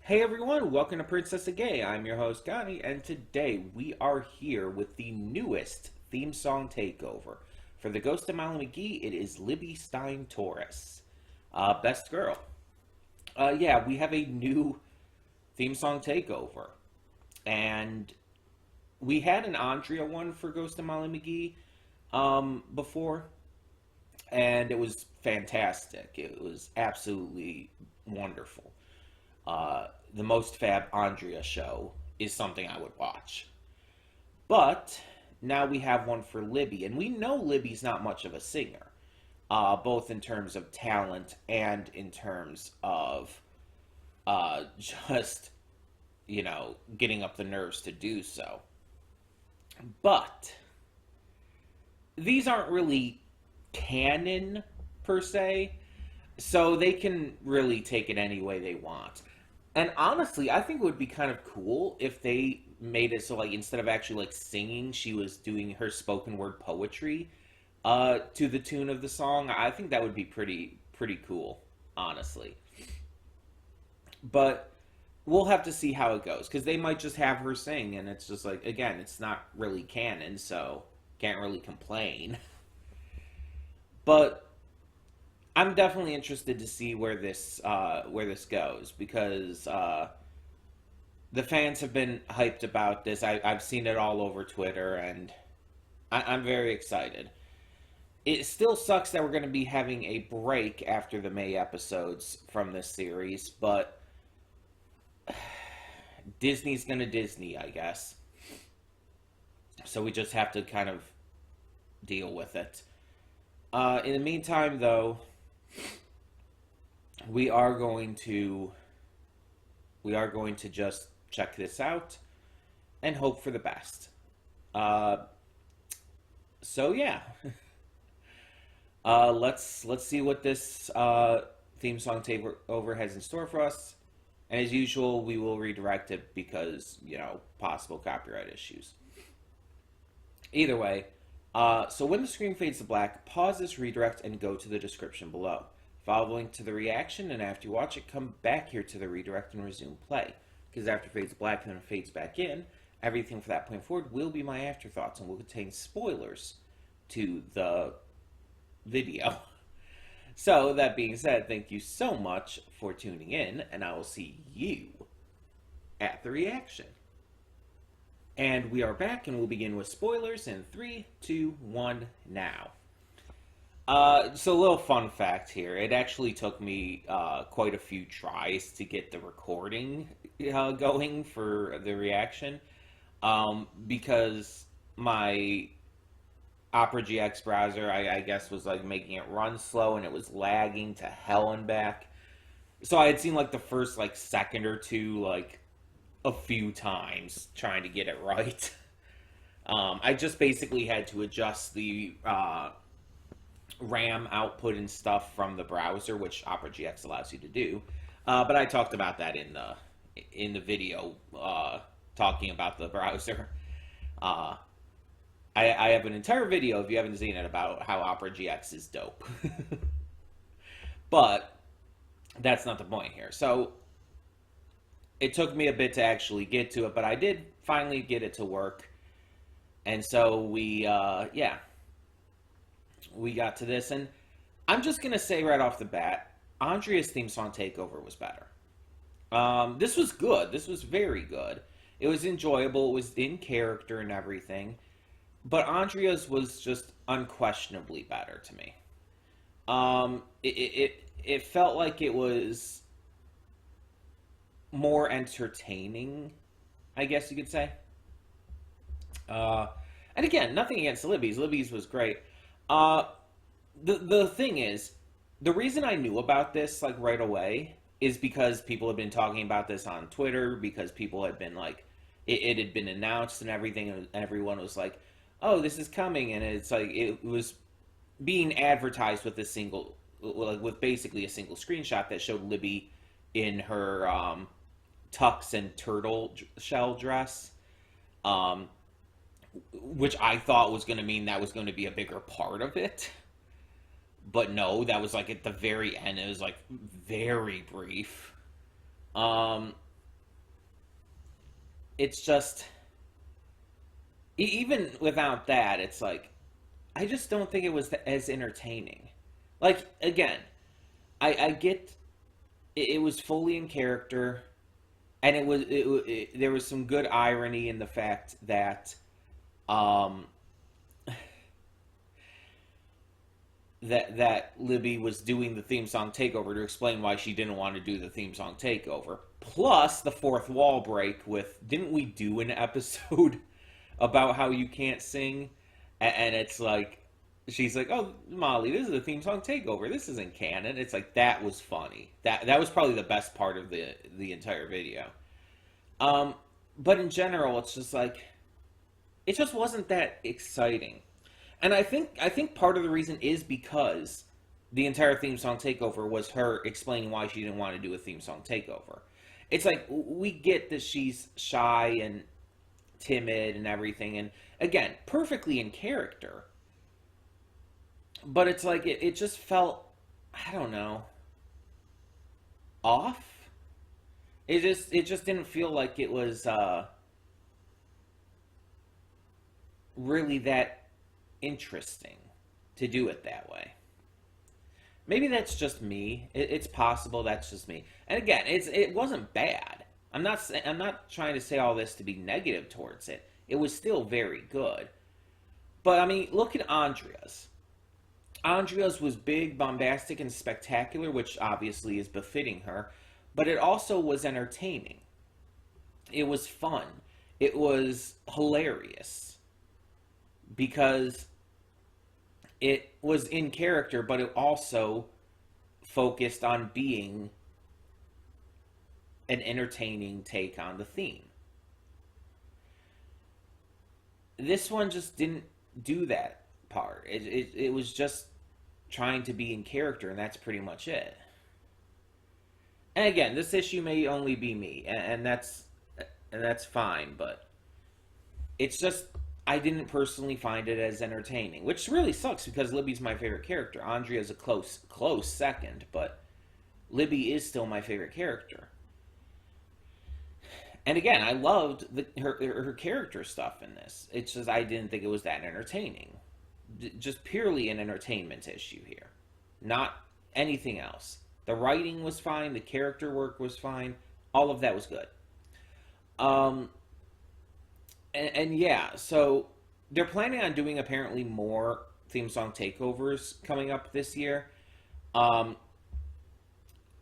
Hey everyone, welcome to Princess of Gay. I'm your host Connie, and today we are here with the newest theme song takeover. For the Ghost of Molly McGee, it is Libby Stein-Torres. Best girl. Yeah, we have a new theme song takeover. And we had an Andrea one for Ghost of Molly McGee before, and it was fantastic. It was absolutely wonderful. The Most Fab Andrea show is something I would watch. But now we have one for Libby, and we know Libby's not much of a singer, both in terms of talent and in terms of just, getting up the nerves to do so. But these aren't really canon per se, so they can really take it any way they want. And honestly, I think it would be kind of cool if they made it so, like, instead of actually like singing, she was doing her spoken word poetry to the tune of the song. I think that would be pretty cool, honestly. But we'll have to see how it goes because they might just have her sing, and it's just like, again, it's not really canon, so can't really complain. But I'm definitely interested to see where this goes because the fans have been hyped about this. I've seen it all over Twitter, and I'm very excited. It still sucks that we're going to be having a break after the May episodes from this series, but Disney's going to Disney, I guess. So we just have to kind of deal with it. In the meantime, though, we are going to just check this out and hope for the best. So yeah, let's see what this theme song takeover has in store for us. And as usual, we will redirect it because possible copyright issues. Either way, so when the screen fades to black, pause this redirect and go to the description below. Follow the link to the reaction, and after you watch it, come back here to the redirect and resume play. Because after it fades to black and then it fades back in, everything from that point forward will be my afterthoughts and will contain spoilers to the video. So, that being said, thank you so much for tuning in, and I will see you at the reaction. And we are back, and we'll begin with spoilers in 3, 2, 1, now. So a little fun fact here. It actually took me quite a few tries to get the recording going for the reaction. Because my Opera GX browser, I guess, was like making it run slow, and it was lagging to hell and back. So I had seen like the first like second or two like a few times trying to get it right. I just basically had to adjust the RAM output and stuff from the browser, which Opera GX allows you to do. But I talked about that in the video talking about the browser. I have an entire video, if you haven't seen it, about how Opera GX is dope. But that's not the point here. So it took me a bit to actually get to it, but I did finally get it to work. And so we got to this. And I'm just going to say right off the bat, Andrea's theme song takeover was better. This was good. This was very good. It was enjoyable. It was in character and everything. But Andrea's was just unquestionably better to me. It felt like it was more entertaining, I guess you could say. And again, nothing against Libby's. Libby's was great. The thing is, the reason I knew about this like right away is because people had been talking about this on Twitter, because people had been like, it had been announced and everything, and everyone was like, oh, this is coming, and it's like, it was being advertised with with basically a single screenshot that showed Libby in her tux and turtle shell dress, which I thought was going to mean that was going to be a bigger part of it. But no, that was like at the very end. It was like very brief. it's just even without that, it's like I just don't think it was as entertaining. Like again, I get it was fully in character, and there was some good irony in the fact that um, that Libby was doing the theme song takeover to explain why she didn't want to do the theme song takeover. Plus the fourth wall break with didn't we do an episode about how you can't sing? And it's like she's like, "Oh, Molly, this is the theme song takeover. This isn't canon." It's like that was funny. That was probably the best part of the entire video. Um, but in general, it's just like it just wasn't that exciting. And I think part of the reason is because the entire theme song takeover was her explaining why she didn't want to do a theme song takeover. It's like we get that she's shy and timid and everything, and again, perfectly in character. But it's like it just felt, I don't know, off. It just didn't feel like it was really that interesting to do it that way. Maybe that's just me. It's possible that's just me. And again, it wasn't bad. I'm not trying to say all this to be negative towards it. It was still very good. But I mean, look at Andrea's. Andrea's was big, bombastic, and spectacular, which obviously is befitting her. But it also was entertaining. It was fun. It was hilarious because it was in character, but it also focused on being an entertaining take on the theme. This one just didn't do that part. It was just trying to be in character, and that's pretty much it. And again, this issue may only be me, and that's fine, but it's just I didn't personally find it as entertaining, which really sucks because Libby's my favorite character. Andrea's a close second, but Libby is still my favorite character. And again, I loved her character stuff in this. It's just I didn't think it was that entertaining. Just purely an entertainment issue here, not anything else. The writing was fine, the character work was fine, all of that was good. Um, and yeah, so they're planning on doing apparently more theme song takeovers coming up this year. Um,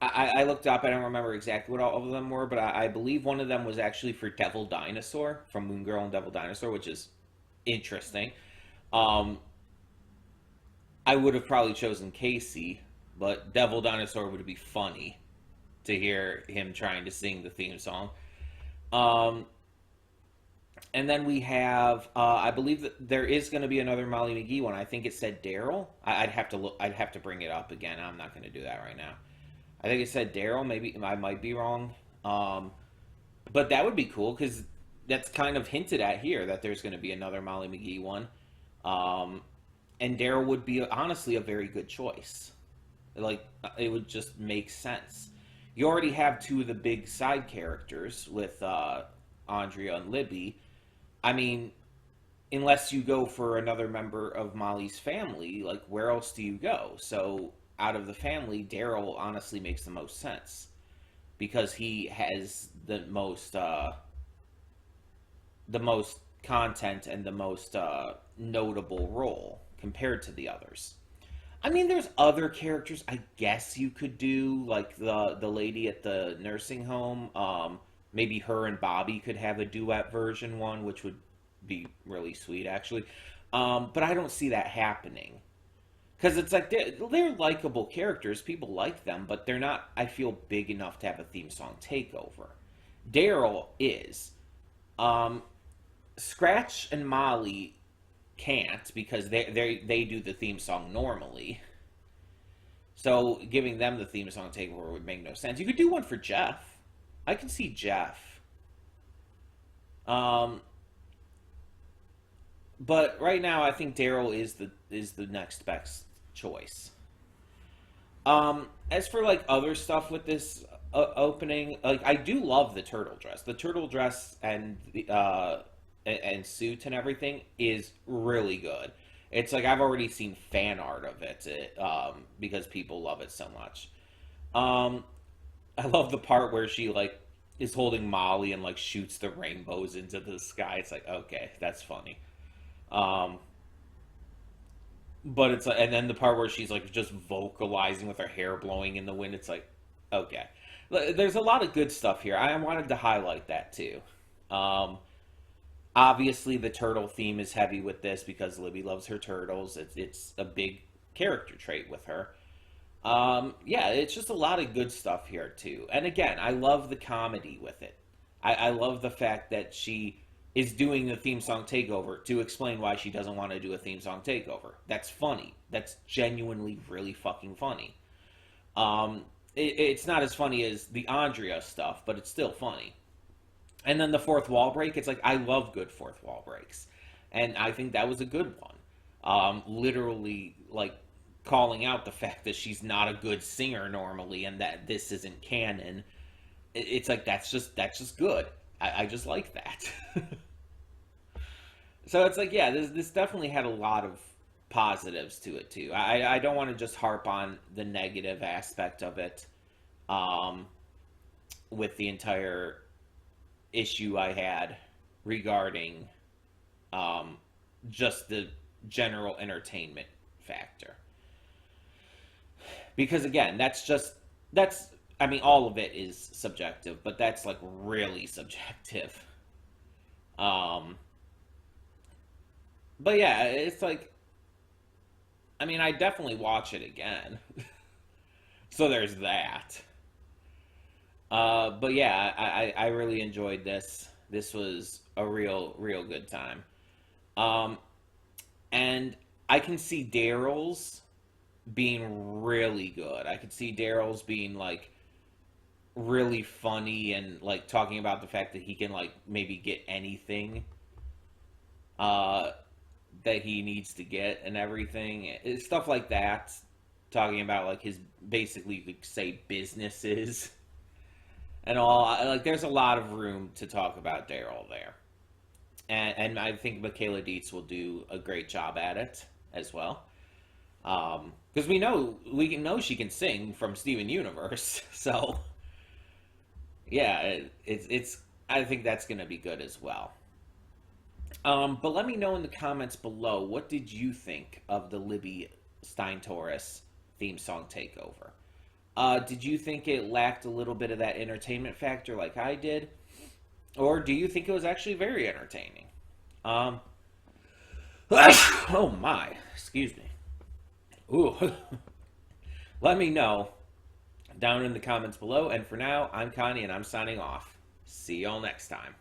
I looked up, I don't remember exactly what all of them were, but I believe one of them was actually for Devil Dinosaur from Moon Girl and Devil Dinosaur, which is interesting. Um, I would have probably chosen Casey, but Devil Dinosaur would be funny to hear him trying to sing the theme song. Um, and then we have, I believe that there is going to be another Molly McGee one. I think it said Daryl. I'd have to look. I'd have to bring it up again. I'm not going to do that right now. I think it said Daryl. Maybe I might be wrong. But that would be cool because that's kind of hinted at here that there's going to be another Molly McGee one. Um, and Daryl would be honestly a very good choice. Like it would just make sense. You already have two of the big side characters with Andrea and Libby. I mean, unless you go for another member of Molly's family, like where else do you go? So out of the family, Daryl honestly makes the most sense because he has the most content and the most notable role compared to the others. I mean, there's other characters I guess you could do, like the lady at the nursing home. Maybe her and Bobby could have a duet version one, which would be really sweet, actually. But I don't see that happening. Because it's like they're likable characters. People like them, but they're not, I feel, big enough to have a theme song takeover. Daryl is. Scratch and Molly can't because they do the theme song normally. So giving them the theme song takeover would make no sense. You could do one for Jeff. I can see Jeff. Um, but right now, I think Daryl is the next best choice. As for like other stuff with this opening, like I do love the turtle dress. The turtle dress and the and suit and everything is really good. It's like I've already seen fan art of it, because people love it so much. Um, I love the part where she like is holding Molly and like shoots the rainbows into the sky. It's like, okay, that's funny. Um, but it's like, and then the part where she's like just vocalizing with her hair blowing in the wind. It's like, okay, there's a lot of good stuff here. I wanted to highlight that too. Um, Obviously, the turtle theme is heavy with this because Libby loves her turtles. It's a big character trait with her. Yeah, it's just a lot of good stuff here too. And again, I love the comedy with it. I love the fact that she is doing the theme song takeover to explain why she doesn't want to do a theme song takeover. That's funny. That's genuinely really fucking funny. It's not as funny as the Andrea stuff, but it's still funny. And then the fourth wall break, it's like I love good fourth wall breaks, and I think that was a good one. Literally, like calling out the fact that she's not a good singer normally, and that this isn't canon. It's like that's just good. I just like that. So it's like, yeah, this definitely had a lot of positives to it too. I don't want to just harp on the negative aspect of it, um, with the entire issue I had regarding, um, just the general entertainment factor. Because again, that's I mean, all of it is subjective, but that's like really subjective. Um, but yeah, it's like, I mean, I definitely watch it again. So there's that. But yeah, I really enjoyed this. This was a real good time. Um, and I can see Daryl's being really good. I could see Daryl's being like really funny and like talking about the fact that he can like maybe get anything uh that he needs to get and everything. Stuff like that. Talking about like his basically you could say businesses and all. Like there's a lot of room to talk about Daryl there. And I think Michaela Dietz will do a great job at it as well. Because we know she can sing from Steven Universe, so yeah, it's I think that's gonna be good as well. But let me know in the comments below, what did you think of the Libby Stein-Torres theme song takeover? Did you think it lacked a little bit of that entertainment factor like I did? Or do you think it was actually very entertaining? Um, oh my, excuse me. Ooh. Let me know down in the comments below. And for now, I'm Connie and I'm signing off. See y'all next time.